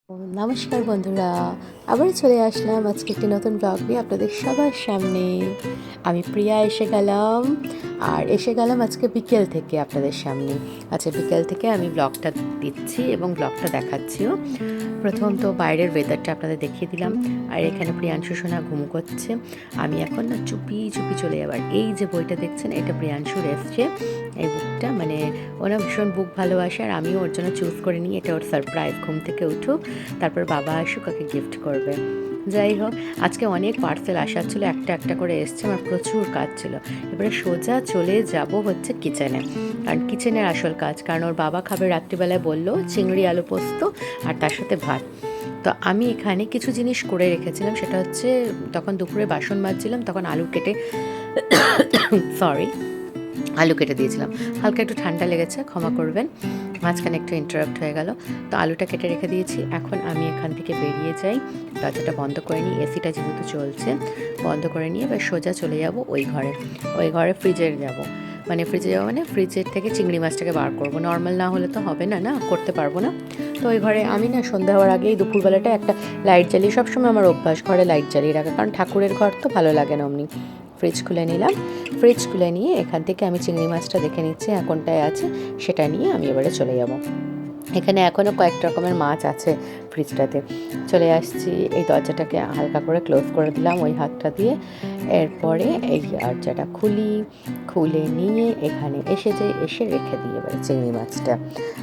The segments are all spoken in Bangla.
নমস্কার বন্ধুরা, আবার চলে আসলাম আজকে একটি নতুন ব্লগ নিয়ে আপনাদের সবার সামনে। আমি প্রিয়া এসে গেলাম, আর এসে গেলাম আজকে বিকেল থেকে আপনাদের সামনে। আচ্ছা, বিকেল থেকে আমি ব্লগটা দিচ্ছি এবং ব্লগটা দেখাচ্ছিও। প্রথম তো বাইরের ওয়েদারটা আপনাদের দেখিয়ে দিলাম, আর এখানে প্রিয়াংশু সোনা ঘুম করছে। আমি এখন না চুপি চুপি চলে যাবার, এই যে বইটা দেখছেন এটা প্রিয়াংশুর এসছে। এই বুকটা মানে ওরা ভীষণ বুক ভালোবাসে, আর আমিও ওর জন্য চুজ করে নিই। এটা ওর সারপ্রাইজ, ঘুম থেকে উঠুক তারপর বাবা আসুক ওকে গিফট করবে। যাই হোক, আজকে অনেক পার্সেল আসার ছিল, একটা একটা করে এসছে, আমার প্রচুর কাজ ছিল। এবারে সোজা চলে যাব হচ্ছে কিচেনে, কারণ কিচেনের আসল কাজ। কারণ ওর বাবা খাবে রাত্রিবেলায়, বললো চিংড়ি আলু পোস্ত আর তার সাথে ভাত। তো আমি এখানে কিছু জিনিস করে রেখেছিলাম, সেটা হচ্ছে তখন দুপুরে বাসন মাজছিলাম, তখন আলু কেটে সরি আলু কেটে দিয়েছিলাম। হালকা একটু ঠান্ডা লেগেছে, ক্ষমা করবেন, মাঝখানে একটু ইন্টারাপ্ট হয়ে গেল। তো আলুটা কেটে রেখে দিয়েছি। এখন আমি এখান থেকে বেরিয়ে যাই, দরজাটা বন্ধ করে নিই, এসিটা যেহেতু চলছে বন্ধ করে নিয়ে এবার সোজা চলে যাব ওই ঘরে ফ্রিজে যাব। মানে ফ্রিজের থেকে চিংড়ি মাছটাকে বার করবো। নর্মাল না হলে তো হবে না, করতে পারবো না। তো ওই ঘরে আমি না সন্ধ্যা হওয়ার আগেই দুপুরবেলাটা একটা লাইট জ্বালিয়ে, সবসময় আমার অভ্যাস ঘরে লাইট জ্বালিয়ে রাখা, কারণ ঠাকুরের ঘর তো ভালো লাগে না অমনি। ফ্রিজ খুলে নিলাম, ফ্রিজ খুলে নিয়ে এখান থেকে আমি চিংড়ি মাছটা দেখে নিচ্ছি কোনটায় আছে, সেটা নিয়ে আমি এবারে চলে যাব। এখানে এখনও কয়েক রকমের মাছ আছে ফ্রিজটাতে। চলে আসছি, এই দরজাটাকে হালকা করে ক্লোজ করে দিলাম ওই হাতটা দিয়ে। এরপরে এই দরজাটা খুলে নিয়ে এখানে এসে রেখে দিই এবারে চিংড়ি মাছটা।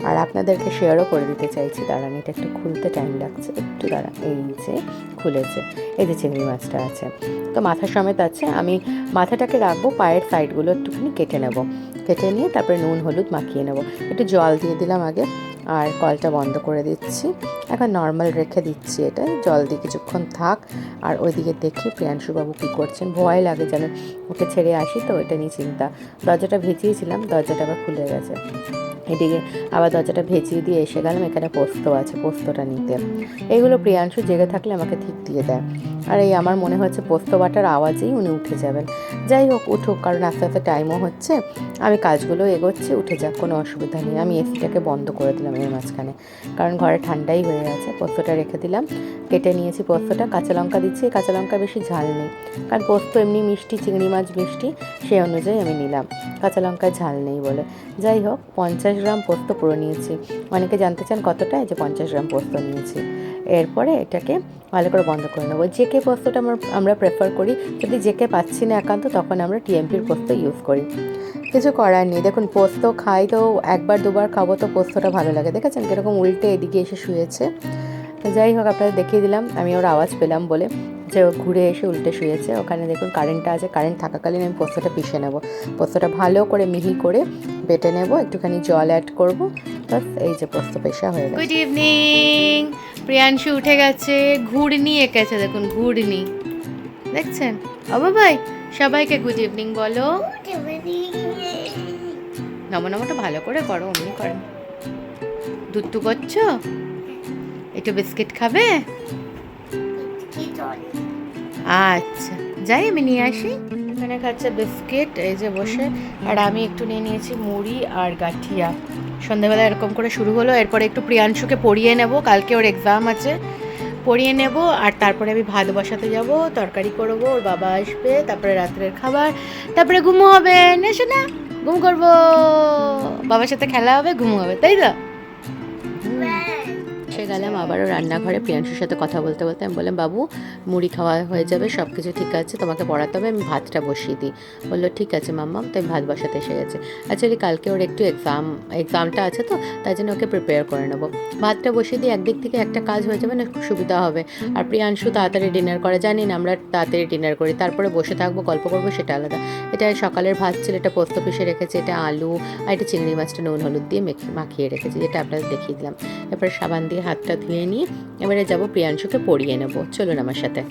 আর আপনাদেরকে শেয়ারও করে দিতে চাইছি, দাঁড়ান, এটা একটু খুলতে টাইম লাগছে, একটু দাঁড়ান। এই যে খুলেছে, এই যে চিংড়ি মাছটা আছে, তো মাথা সমেত আছে। আমি মাথাটাকে রাখবো, পায়ের সাইডগুলো একটুখানি কেটে নিয়ে তারপরে নুন হলুদ মাখিয়ে নেব। একটু জল দিয়ে দিলাম আগে, আর কলটা বন্ধ করে দিচ্ছি। এখন নর্মাল রেখে দিচ্ছি, এটা জল দিয়ে কিছুক্ষণ থাক। আর ওইদিকে দেখি প্রিয়াংশুবাবু কী করছেন, ভয় লাগে যেন ওকে ছেড়ে আসি, তো ওইটা নিয়ে চিন্তা। দরজাটা ভেজিয়েছিলাম, দরজাটা আবার খুলে গেছে। এদিকে আবার দরজাটা ভেজিয়ে দিয়ে এসে গেলাম, এখানে পোস্ত আছে, পোস্তটা নিতে। এইগুলো প্রিয়াংশু জেগে থাকলে আমাকে ঠিক দিয়ে দেয়, আর এই আমার মনে হচ্ছে পোস্ত বাটার আওয়াজেই উনি উঠে যাবেন। যাই হোক, উঠুক, কারণ আস্তে আস্তে টাইমও হচ্ছে, আমি কাজগুলো এগোচ্ছি, উঠে যাক, কোনো অসুবিধা নেই। আমি এসিটাকে বন্ধ করে দিলাম এর মাঝখানে, কারণ ঘরে ঠান্ডাই হয়ে গেছে। পোস্তটা রেখে দিলাম, কেটে নিয়েছি পোস্তটা। কাঁচা লঙ্কা দিচ্ছি, কাঁচা লঙ্কা বেশি ঝাল নেই, কারণ পোস্ত এমনি মিষ্টি, চিংড়ি মাছ মিষ্টি, সেই অনুযায়ী আমি নিলাম, কাঁচা লঙ্কায় ঝাল নেই বলে। যাই হোক, 50 গ্রাম পোস্ত পুরো নিয়েছি। অনেকে জানতে চান কতটা, যে 50 গ্রাম পোস্ত নিয়েছি। এরপরে এটাকে ভালো করে বন্ধ করে নেবো। জেকে পোস্তটা আমরা প্রেফার করি, যদি জেকে পাচ্ছি না একান্ত, তখন আমরা টিএমপির পোস্ত ইউজ করি। কিছু করার নেই, দেখুন পোস্ত খাই তো একবার দুবার খাবো, তো পোস্তটা ভালো লাগে। দেখেছেন কীরকম উল্টে এদিকে এসে শুয়েছে। তো যাই হোক, আপনাদের দেখিয়ে দিলাম, আমি ওর আওয়াজ পেলাম বলে যে ও ঘুরে এসে উল্টে শুয়েছে। ওখানে দেখুন কারেন্টটা আছে, কারেন্ট থাকাকালীন আমি পোস্তটা পিষে নেব। পোস্তটা ভালো করে মিহি করে বেটে নেব, একটুখানি জল অ্যাড করব, বাস এই যে পোস্ত পেশা হয়ে গেছে। গুড ইভিনিং, প্রিয়াংশু উঠে গেছে, ঘুড়নি এঁকেছে, দেখুন ঘুড়নি দেখছেন। ও বাবাই, সবাইকে গুড ইভিনিং বলো। নমনমটা ভালো করে করো, অমনি করেন। দুধ করছো, একটু বিস্কিট খাবে? আচ্ছা, যাই আমি নিয়ে আসি। এখানে খাচ্ছে বিস্কিট, এই যে বসে, আর আমি একটু নিয়ে নিয়েছি মুড়ি আর গাঠিয়া। সন্ধ্যাবেলা এরকম করে শুরু হলো। এরপরে একটু প্রিয়াংশুকে পড়িয়ে নেব, কালকে ওর এক্সাম আছে, পড়িয়ে নেব। আর তারপরে আমি ভাত বসাতে যাব, তরকারি করবো, ওর বাবা আসবে, তারপরে রাত্রের খাবার, তারপরে ঘুমো হবে। নেশো না, ঘুম করবো, বাবার সাথে খেলা হবে, ঘুমো হবে, তাই তো। এসে গেলাম আবারও রান্নাঘরে, প্রিয়াংশুর সাথে কথা বলতে বলতে আমি বললাম, বাবু মুড়ি খাওয়া হয়ে যাবে, সব কিছু ঠিক আছে, তোমাকে পড়াতে হবে, আমি ভাতটা বসিয়ে দিই। বললো ঠিক আছে মাম্মাম, তো আমি ভাত বসাতে এসে গেছে। অ্যাকচুয়ালি কালকে ওর একটু এক্সামটা আছে, তো তাই জন্য ওকে প্রিপেয়ার করে নেবো। ভাতটা বসিয়ে দিই, একদিক থেকে একটা কাজ হয়ে যাবে না, খুব সুবিধা হবে। আর প্রিয়াংশু তাড়াতাড়ি ডিনার করে, জানি না আমরা তাড়াতাড়ি ডিনার করি, তারপরে বসে থাকবো গল্প করবো, সেটা আলাদা। এটা সকালের ভাত ছিল, এটা পোস্ত পিষে রেখেছি, এটা আলু, আর এটা চিংড়ি মাছটা নুন হলুদ দিয়ে মাখিয়ে রেখেছি, যেটা আপনাদের দেখিয়ে দিলাম। এরপরে সাবান দিয়ে হাতটা ধুয়ে নিয়ে এবারে যাবো প্রিয়াংশুকে পড়িয়ে নেবো, চলুন আমার সাথে।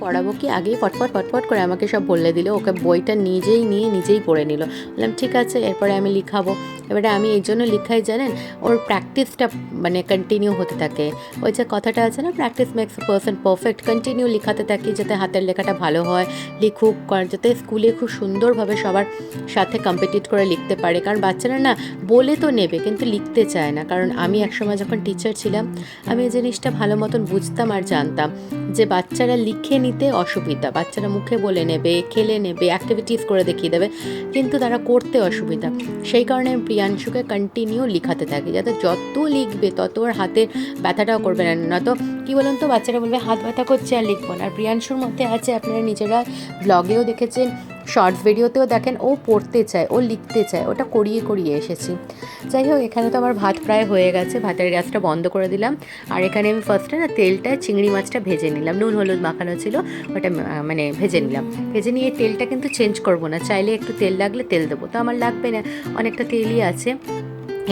পড়াবো কি আগেই ফটফট করে আমাকে সব বলে দিল, ওকে বইটা নিজেই নিয়ে নিজেই পড়ে নিল। বললাম ঠিক আছে, এরপরে আমি লিখাবো। এবারে আমি এই জন্য লিখাই জানেন, ওর প্র্যাকটিসটা মানে কন্টিনিউ হতে থাকে। ওই যে কথাটা আছে না, practice makes a person perfect, continue লিখাতে থাকি যাতে হাতের লেখাটা ভালো হয়, লিখুক, যাতে স্কুলে খুব সুন্দরভাবে সবার সাথে কম্পিটিট করে লিখতে পারে। কারণ বাচ্চারা না বলে তো নেবে কিন্তু লিখতে চায় না। কারণ আমি একসময় যখন টিচার ছিলাম আমি এই জিনিসটা ভালো মতন বুঝতাম আর জানতাম যে বাচ্চারা লিখে নিতে অসুবিধা, বাচ্চারা মুখে বলে নেবে, খেলে নেবে, অ্যাক্টিভিটিস করে দেখিয়ে দেবে, কিন্তু তারা করতে অসুবিধা। সেই কারণে আমি প্রিয়াংশুকে কন্টিনিউ লিখাতে থাকি, যাতে যত লিখবে তত ওর হাতের ব্যথাটাও করবে না। নয়তো কী বলুন তো, বাচ্চারা বলবে হাত ব্যথা করছে আর লিখবো না। আর প্রিয়াংশুর মধ্যে আছে, আপনারা নিজেরা ব্লগেও দেখেছেন, শর্টস ভিডিওতেও দেখেন, ও পড়তে চায়, ও লিখতে চায়, ওটা করিয়ে এসেছি। যাই হোক, এখানে তো আমার ভাত প্রায় হয়ে গেছে, ভাতের গ্যাসটা বন্ধ করে দিলাম। আর এখানে আমি ফার্স্টে না তেলটা চিংড়ি মাছটা ভেজে নিলাম, নুন হলুদ মাখানো ছিল ওটা মানে ভেজে নিলাম। ভেজে নিয়ে তেলটা কিন্তু চেঞ্জ করবো না, চাইলে একটু তেল লাগলে তেল দেবো, তো আমার লাগবে না, অনেকটা তেলই আছে।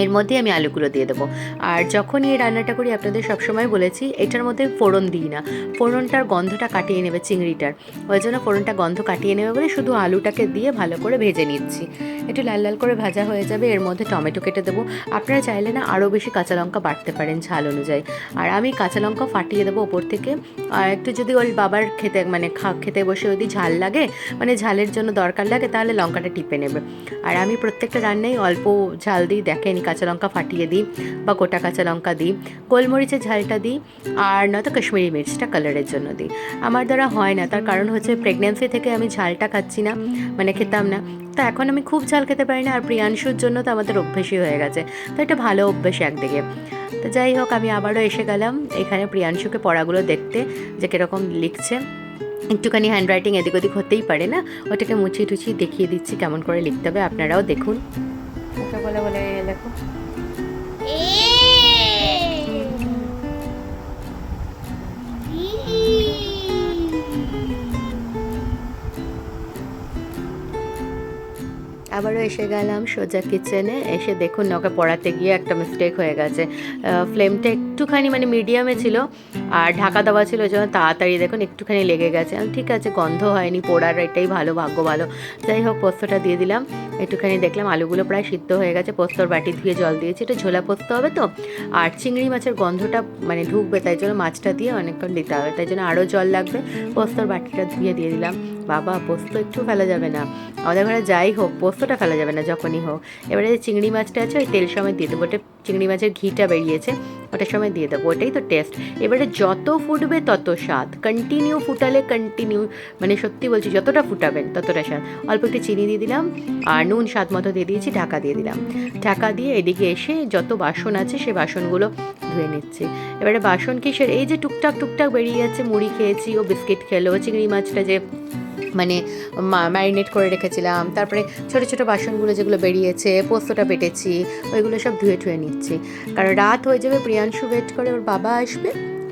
এর মধ্যে আমি আলুগুলো দিয়ে দেবো। আর যখন এই রান্নাটা করি আপনাদের সবসময় বলেছি, এটার মধ্যে ফোড়ন দিই না, ফোড়নটার গন্ধটা কাটিয়ে নেবে চিংড়িটার, ওই জন্য ফোড়নটা গন্ধ কাটিয়ে নেবে বলে শুধু আলুটাকে দিয়ে ভালো করে ভেজে নিচ্ছি। একটু লাল লাল করে ভাজা হয়ে যাবে, এর মধ্যে টমেটো কেটে দেবো। আপনারা চাইলে না আরও বেশি কাঁচা লঙ্কা বাটতে পারেন ঝাল অনুযায়ী। আর আমি কাঁচা লঙ্কা ফাটিয়ে দেবো ওপর থেকে। আর একটু যদি ওর বাবার খেতে মানে খেতে বসে যদি ঝাল লাগে, মানে ঝালের জন্য দরকার লাগে, তাহলে লঙ্কাটা টিপে নেবে। আর আমি প্রত্যেকটা রান্নায় অল্প ঝাল দিই, দেখেন কাঁচা লঙ্কা ফাটিয়ে দিই বা গোটা কাঁচা লঙ্কা দিই, গোলমরিচের ঝালটা দিই, আর নয়তো কাশ্মীরি মির্চটা কালারের জন্য দিই। আমার দ্বারা হয় না, তার কারণ হচ্ছে প্রেগন্যান্সি থেকে আমি ঝালটা খাচ্ছি না, মানে খেতাম না, তো এখন আমি খুব ঝাল খেতে পারি না। আর প্রিয়াংশুর জন্য তো আমাদের অভ্যেসই হয়ে গেছে, তো এটা ভালো অভ্যেস একদিকে। তো যাই হোক, আমি আবারও এসে গেলাম এখানে প্রিয়াংশুকে পড়াগুলো দেখতে, যে কীরকম লিখছে। একটুখানি হ্যান্ডরাইটিং এদিক ওদিক হতেই পারে না, ওটাকে মুছিয়ে টুছিয়ে দেখিয়ে দিচ্ছি কেমন করে লিখতে হবে, আপনারাও দেখুন। ওকে বলে বলে দেখো, আবারও এসে গেলাম সোজা কিচেনে। এসে দেখুন ওকে পড়াতে গিয়ে একটা মিস্টেক হয়ে গেছে, ফ্লেমটা একটুখানি মানে মিডিয়ামে ছিল আর ঢাকা দেওয়া ছিল, ওই জন্য তাড়াতাড়ি দেখুন একটুখানি লেগে গেছে। ঠিক আছে, গন্ধ হয়নি, পোড়ার এটাই ভালো, ভাগ্য ভালো। যাই হোক, পোস্তটা দিয়ে দিলাম, একটুখানি দেখলাম আলুগুলো প্রায় সিদ্ধ হয়ে গেছে, পোস্তর বাটি ধুয়ে জল দিয়েছি, এটা ঝোলা পোস্ত হবে তো, আর চিংড়ি মাছের গন্ধটা মানে ঢুকবে, তাই জন্য মাছটা দিয়ে অনেকক্ষণ দিতে হবে, তাই জন্য আরও জল লাগবে। পোস্তর বাটিটা ধুয়ে দিয়ে দিলাম। বাবা, পোস্ত একটু ফেলা যাবে না, আমাদের ঘরে যাই হোক পোস্তটা ফেলা যাবে না যখনই হোক। এবারে যে চিংড়ি মাছটা আছে ওই তেল সময় দিয়ে দেবো, ওটা চিংড়ি মাছের ঘিটা বেরিয়েছে, ওটার সময় দিয়ে দেবো, ওটাই তো টেস্ট। এবারে যত ফুটবে তত স্বাদ, কন্টিনিউ ফুটালে কন্টিনিউ, মানে সত্যি বলছি যতটা ফুটাবেন ততটা স্বাদ। অল্প একটু চিনি দিয়ে দিলাম আর নুন স্বাদ মতো দিয়ে দিয়েছি, ঢাকা দিয়ে দিলাম। ঢাকা দিয়ে এদিকে এসে যত বাসন আছে সে বাসনগুলো ধুয়ে নিচ্ছি। এবারে বাসন কিসের, এই যে টুকটাক বেরিয়ে যাচ্ছে, মুড়ি খেয়েছি, ও বিস্কিট খেলো, চিংড়ি মাছটা যে মানে ম্যারিনেট করে রেখেছিলাম, তারপরে ছোটো ছোটো বাসনগুলো যেগুলো বেরিয়েছে, পোস্তটা বেটেছি, ওইগুলো সব ধুয়ে নিচ্ছি। কারণ রাত হয়ে যাবে, প্রিয়াংশু ওয়েট করে, ওর বাবা আসবে,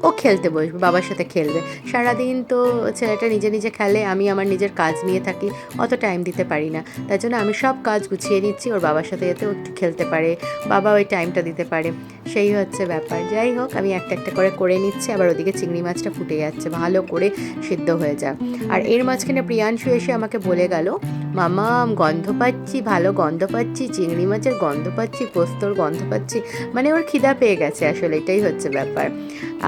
ও খেলতে বসবে, বাবার সাথে খেলবে। সারাদিন তো ছেলেটা নিজে খেলে, আমি আমার নিজের কাজ নিয়ে থাকি, অত টাইম দিতে পারি না, তাই জন্য আমি সব কাজ গুছিয়ে নিচ্ছি ওর বাবার সাথে, যাতে ও একটু খেলতে পারে, বাবা ওই টাইমটা দিতে পারে, সেই হচ্ছে ব্যাপার। যাই হোক, আমি একটা করে নিচ্ছি। আবার ওদিকে চিংড়ি মাছটা ফুটে যাচ্ছে, ভালো করে সিদ্ধ হয়ে যাক। আর এর মাঝখানে প্রিয়াংশু এসে আমাকে বলে গেল, মামাম গন্ধ পাচ্ছি, ভালো গন্ধ পাচ্ছি, চিংড়ি মাছের গন্ধ পাচ্ছি, পোস্তর গন্ধ পাচ্ছি, মানে ওর খিদা পেয়ে গেছে, আসলে এটাই হচ্ছে ব্যাপার।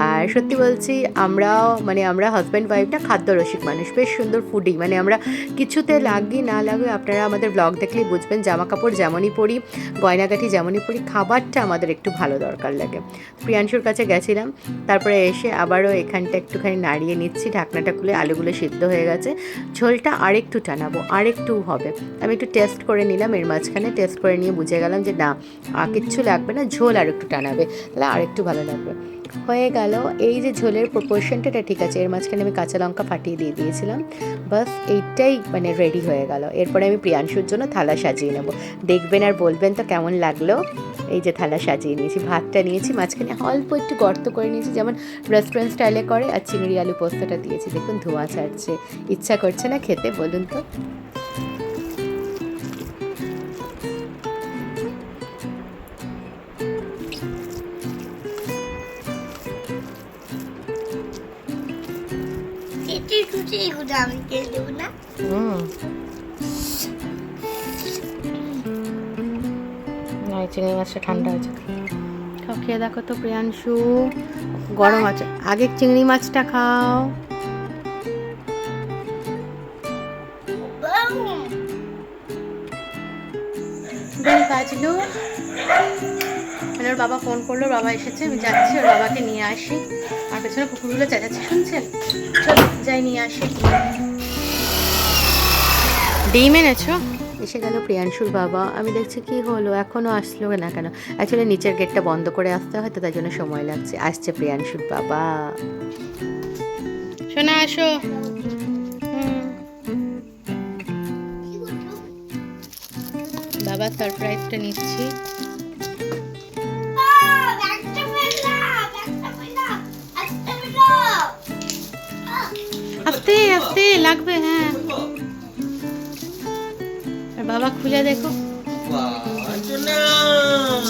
আর সত্যি বলছি, আমরা হাজব্যান্ড ওয়াইফটা খাদ্যরসিক মানুষ, বেশ সুন্দর ফুডি, মানে আমরা কিছুতে লাগি না লাগে, আপনারা আমাদের ব্লগ দেখলেই বুঝবেন, জামা কাপড় যেমনই পরি, গয়নাগাটি যেমনই পরি, খাবারটা আমাদের একটু ভালো দরকার লাগে। প্রিয়াংশুর কাছে গেছিলাম, তারপরে এসে আবারও এখানটা একটুখানি নাড়িয়ে নিচ্ছি, ঢাকনাটা খুলে, আলুগুলো সিদ্ধ হয়ে গেছে, ঝোলটা আরেকটু টানাবো, আরেকটু হবে। আমি একটু টেস্ট করে নিলাম, এর মাঝখানে টেস্ট করে নিয়ে বুঝে গেলাম যে না, কিচ্ছু লাগবে না, ঝোল আর একটু টানাবে, তাহলে আরেকটু ভালো লাগবে। হয়ে গেল, এই যে ঝোলের প্রপোর্শনটা ঠিক আছে, এর মাঝখানে আমি কাঁচা লঙ্কা ফাটিয়ে দিয়ে দিয়েছিলাম, বাস এইটাই মানে রেডি হয়ে গেল। এরপরে আমি প্রিয়াংশুর জন্য থালা সাজিয়ে নেব, দেখবেন আর বলবেন তো কেমন লাগলো। এই যে থালা সাজিয়ে নিয়েছি, ভাতটা নিয়েছি, মাঝখানে অল্প একটু গর্ত করে নিয়েছি, যেমন রেস্টুরেন্ট স্টাইলে করে, আর চিংড়ি আলু পোস্তটা দিয়েছি, দেখুন ধোঁয়া ছাড়ছে, ইচ্ছা করছে না খেতে, বলুন তো? আমি খেয়ে দেবো না। চিংড়ি মাছটা ঠান্ডা হয়েছে, খাও, খেয়ে দেখো তো প্রিয়াংশু, গরম আছে, আগে চিংড়ি মাছটা খাও। কাজলু, ওর বাবা ফোন করলো, বাবা এসেছে, আমি যাচ্ছি ওর বাবাকে নিয়ে আসি। আর পেছনে কুকুরগুলো চেঁচাচ্ছে, শুনছেন? চল যাই নিয়ে আসি। ডিম এনেছো? এসে গেল প্রিয়াংশুর বাবা। আমি দেখছি কি হলো, এখনো আসলো না কেন? অ্যাকচুয়ালি নিচের গেটটা বন্ধ করে আসতে হয় তো, তাই জন্য সময় লাগছে। আসছে প্রিয়াংশুর বাবা। শোনা আসো। বাবা সারপ্রাইজটা নিচ্ছি। আস্তে আস্তে লাগবে, হ্যাঁ। বাবা খুলে দেখো,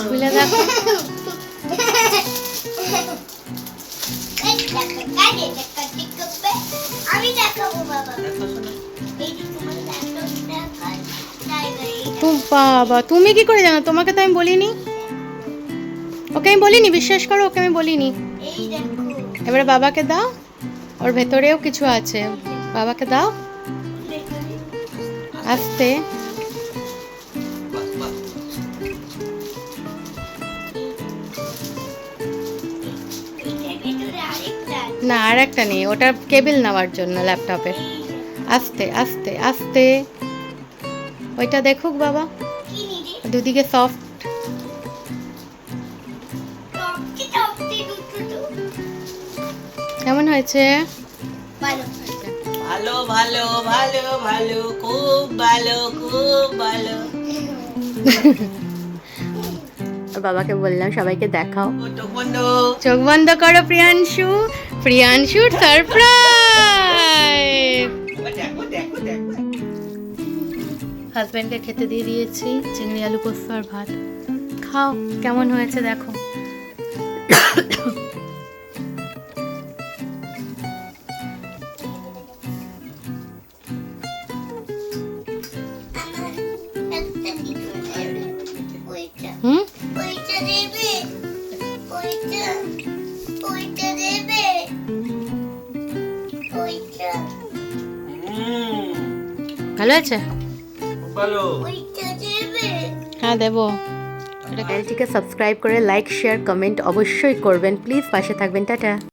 খুলে দেখো। আমি দেখাবো বাবা। বাবা তুমি কি করে জানো? তোমাকে তো আমি বলিনি, ওকে আমি বলিনি, বিশ্বাস করো, ওকে আমি বলিনি। এবারে বাবাকে দাও, ওর ভেতরেও কিছু আছে, বাবাকে দাও আস্তে। না আর একটা নেই, ওটা কেবল নেওয়ার জন্য ল্যাপটপের। আস্তে আস্তে আস্তে, ওইটা দেখুক বাবা, দুদিকে সফট। কেমন হয়েছে? ভালো ভালো ভালো ভালো, খুব ভালো, খুব ভালো। বাবাকে বললাম সবাইকে দেখাও। চোখ বন্ধ, চোখ বন্ধ করো প্রিয়াংশু, প্রিয়াংশুর সারপ্রাইজ। দেখো দেখো দেখো। হাজব্যান্ডকে খেতে দিয়ে দিয়েছি চিংড়ি আলু পোস্ত আর ভাত। খাও, কেমন হয়েছে দেখো। হুম, ভালো আছে? ভালো। হ্যাঁ দেবো। চ্যানেলটিকে সাবস্ক্রাইব করে লাইক শেয়ার কমেন্ট অবশ্যই করবেন প্লিজ, পাশে থাকবেন। টাটা।